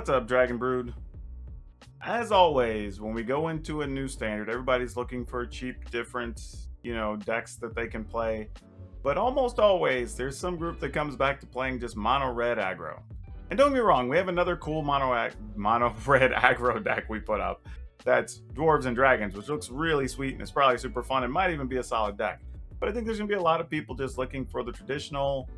What's up, Dragon Brood? As always, when we go into a new standard, everybody's looking for cheap, different, decks that they can play. But almost always, there's some group that comes back to playing just Mono Red Aggro. And don't get me wrong, we have another cool Mono Red Aggro deck we put up. That's Dwarves and Dragons, which looks really sweet and it's probably super fun. It might even be a solid deck. But I think there's going to be a lot of people just looking for the traditional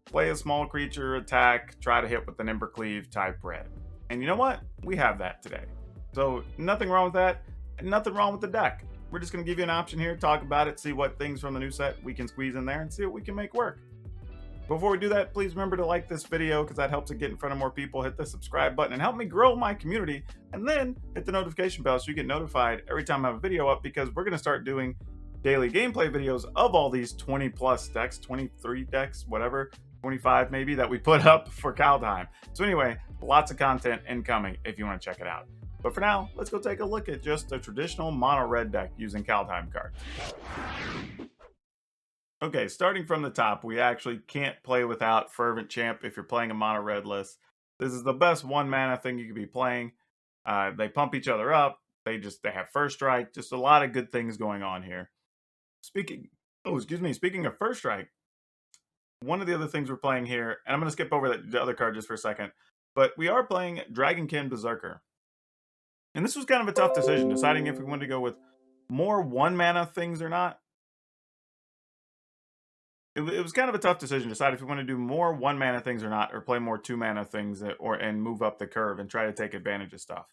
play a small creature, attack, try to hit with an Embercleave type red. And you know what? We have that today. So nothing wrong with that, and nothing wrong with the deck. We're just going to give you an option here, talk about it, see what things from the new set we can squeeze in there, and see what we can make work. Before we do that, please remember to like this video because that helps it get in front of more people. Hit the subscribe button and help me grow my community. And then hit the notification bell so you get notified every time I have a video up, because we're going to start doing daily gameplay videos of all these 20 plus decks, 23 decks, whatever, 25 maybe, that we put up for Kaldheim. So anyway, lots of content incoming if you want to check it out. But for now, let's go take a look at just a traditional mono red deck using Kaldheim cards. Okay, starting from the top, we actually can't play without Fervent Champ if you're playing a mono red list. This is the best one mana thing you could be playing. They pump each other up. They have first strike. Just a lot of good things going on here. Speaking of first strike, one of the other things we're playing here, and I'm going to skip over the other card just for a second, but we are playing Dragonkin Berserker. And this was kind of a tough decision, deciding if we wanted to go with more one mana things or not. It was kind of a tough decision, decide if we want to do more one mana things or not, or play more two mana things and move up the curve and try to take advantage of stuff.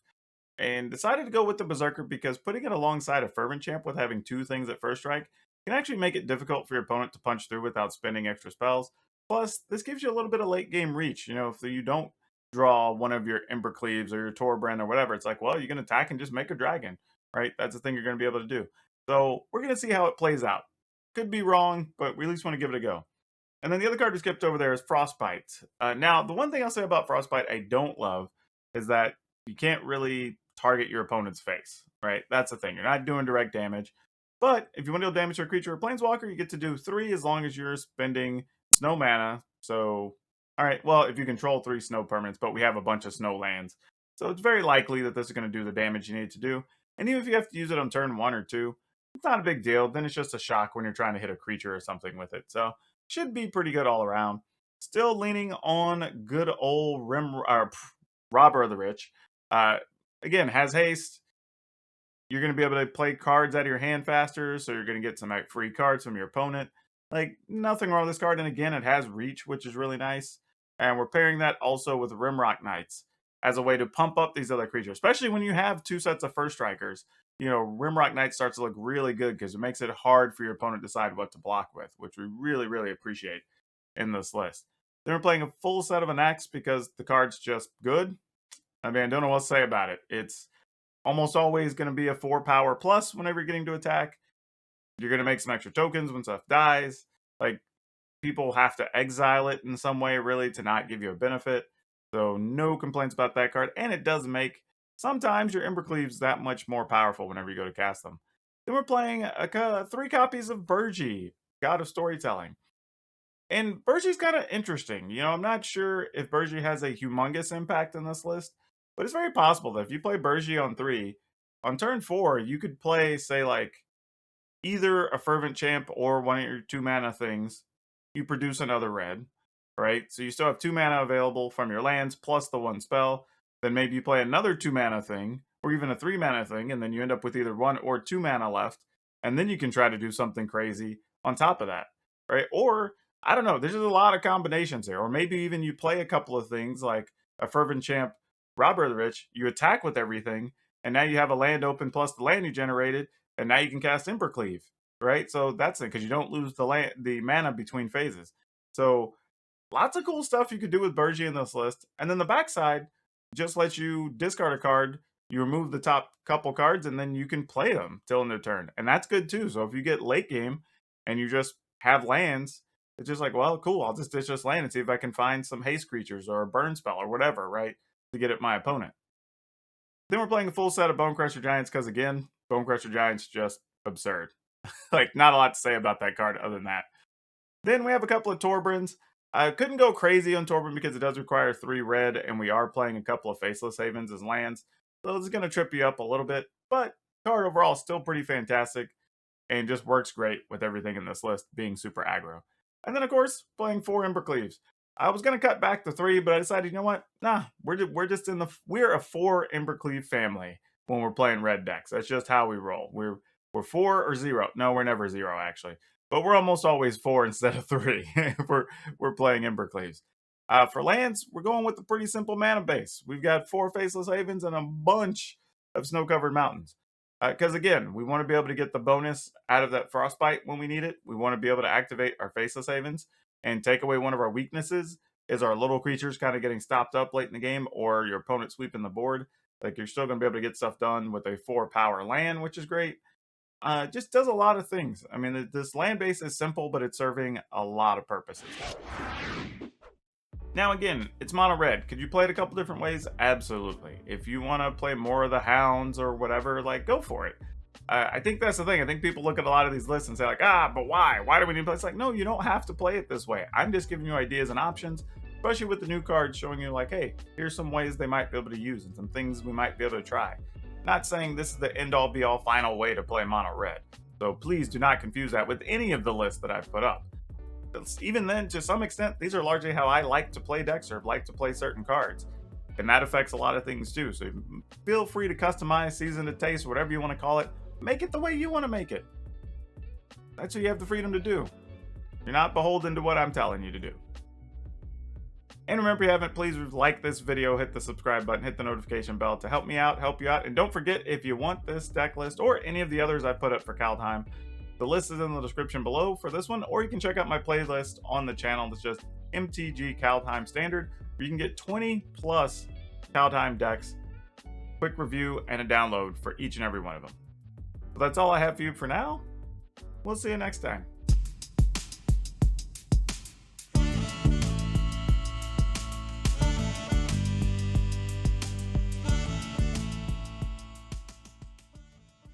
And decided to go with the Berserker because putting it alongside a Fervent Champ with having two things at first strike can actually make it difficult for your opponent to punch through without spending extra spells. Plus, this gives you a little bit of late game reach. You know, if you don't draw one of your Embercleaves or your Torbrand or whatever, it's like, well, you can attack and just make a dragon, right? That's the thing you're going to be able to do. So we're going to see how it plays out. Could be wrong, but we at least want to give it a go. And then the other card we skipped over there is Frostbite. Now, the one thing I'll say about Frostbite I don't love is that you can't really target your opponent's face, right? That's the thing. You're not doing direct damage. But if you want to deal damage to a creature or planeswalker, you get to do 3 as long as you're spending snow mana. So, all right, well, if you control 3 snow permanents, but we have a bunch of snow lands. So it's very likely that this is going to do the damage you need to do. And even if you have to use it on turn 1 or 2, it's not a big deal. Then it's just a shock when you're trying to hit a creature or something with it. So should be pretty good all around. Still leaning on good old Robber of the Rich. Again, has haste. You're going to be able to play cards out of your hand faster, so you're going to get some free cards from your opponent. Like, nothing wrong with this card. And again, it has reach, which is really nice. And we're pairing that also with Rimrock Knights as a way to pump up these other creatures, especially when you have 2 sets of first strikers. You know, Rimrock Knight starts to look really good because it makes it hard for your opponent to decide what to block with, which we really, really appreciate in this list. Then we're playing a full set of an Axe because the card's just good. I mean, I don't know what to say about it. It's almost always going to be a 4 power plus whenever you're getting to attack. You're going to make some extra tokens when stuff dies. Like, people have to exile it in some way, really, to not give you a benefit. So no complaints about that card. And it does make sometimes your Embercleaves that much more powerful whenever you go to cast them. Then we're playing 3 copies of Burgi, God of Storytelling. And Burgi's kind of interesting. You know, I'm not sure if Burgi has a humongous impact in this list, but it's very possible that if you play Burgi on 3, on turn 4, you could play, say, like, either a Fervent Champ or one of your 2 mana things. You produce another red, right? So you still have 2 mana available from your lands plus the 1 spell. Then maybe you play another 2 mana thing, or even a 3 mana thing, and then you end up with either 1 or 2 mana left. And then you can try to do something crazy on top of that, right? Or, I don't know, there's just a lot of combinations here. Or maybe even you play a couple of things like a Fervent Champ, Robber of the Rich, you attack with everything, and now you have a land open plus the land you generated, and now you can cast Embercleave, right? So that's it, because you don't lose the mana between phases. So lots of cool stuff you could do with Burgi in this list. And then the backside just lets you discard a card, you remove the top couple cards, and then you can play them till in their turn. And that's good too. So if you get late game and you just have lands, it's just like, well, cool, I'll just ditch this land and see if I can find some haste creatures or a burn spell or whatever, right, to get at my opponent. Then we're playing a full set of Bonecrusher Giants because, again, Bonecrusher Giants just absurd. Like, not a lot to say about that card other than that. Then we have a couple of Torbrands. I couldn't go crazy on Torben because it does require 3 red, and we are playing a couple of Faceless Havens as lands, so it's going to trip you up a little bit, but card overall still pretty fantastic, and just works great with everything in this list being super aggro. And then, of course, playing 4 Embercleaves. I was going to cut back to 3, but I decided, you know what? Nah, we're just in the... We're a 4 Embercleave family when we're playing red decks. That's just how we roll. We're 4 or 0. No, we're never 0, actually. But we're almost always 4 instead of 3 if we're playing Embercleaves. For lands, we're going with a pretty simple mana base. We've got 4 Faceless Havens and a bunch of snow-covered mountains. Because again, we want to be able to get the bonus out of that Frostbite when we need it. We want to be able to activate our Faceless Havens and take away one of our weaknesses is our little creatures kind of getting stopped up late in the game or your opponent sweeping the board. Like, you're still going to be able to get stuff done with a 4-power land, which is great. Just does a lot of things. I mean, this land base is simple, but it's serving a lot of purposes. Now again, it's mono red. Could you play it a couple different ways? Absolutely. If you want to play more of the hounds or whatever, like, go for it. I think that's the thing. I think people look at a lot of these lists and say like, but why? Why do we need to play? It's like, no, you don't have to play it this way. I'm just giving you ideas and options, especially with the new cards showing you like, hey, here's some ways they might be able to use and some things we might be able to try. Not saying this is the end-all be-all final way to play mono red. So please do not confuse that with any of the lists that I've put up. Even then, to some extent, these are largely how I like to play decks or like to play certain cards. And that affects a lot of things too. So feel free to customize, season to taste, whatever you want to call it. Make it the way you want to make it. That's what you have the freedom to do. You're not beholden to what I'm telling you to do. And remember, if you haven't, please like this video, hit the subscribe button, hit the notification bell to help me out, help you out. And don't forget, if you want this deck list or any of the others I put up for Kaldheim, the list is in the description below for this one, or you can check out my playlist on the channel. That's just MTG Kaldheim Standard, where you can get 20 plus Kaldheim decks, quick review, and a download for each and every one of them. So that's all I have for you for now. We'll see you next time.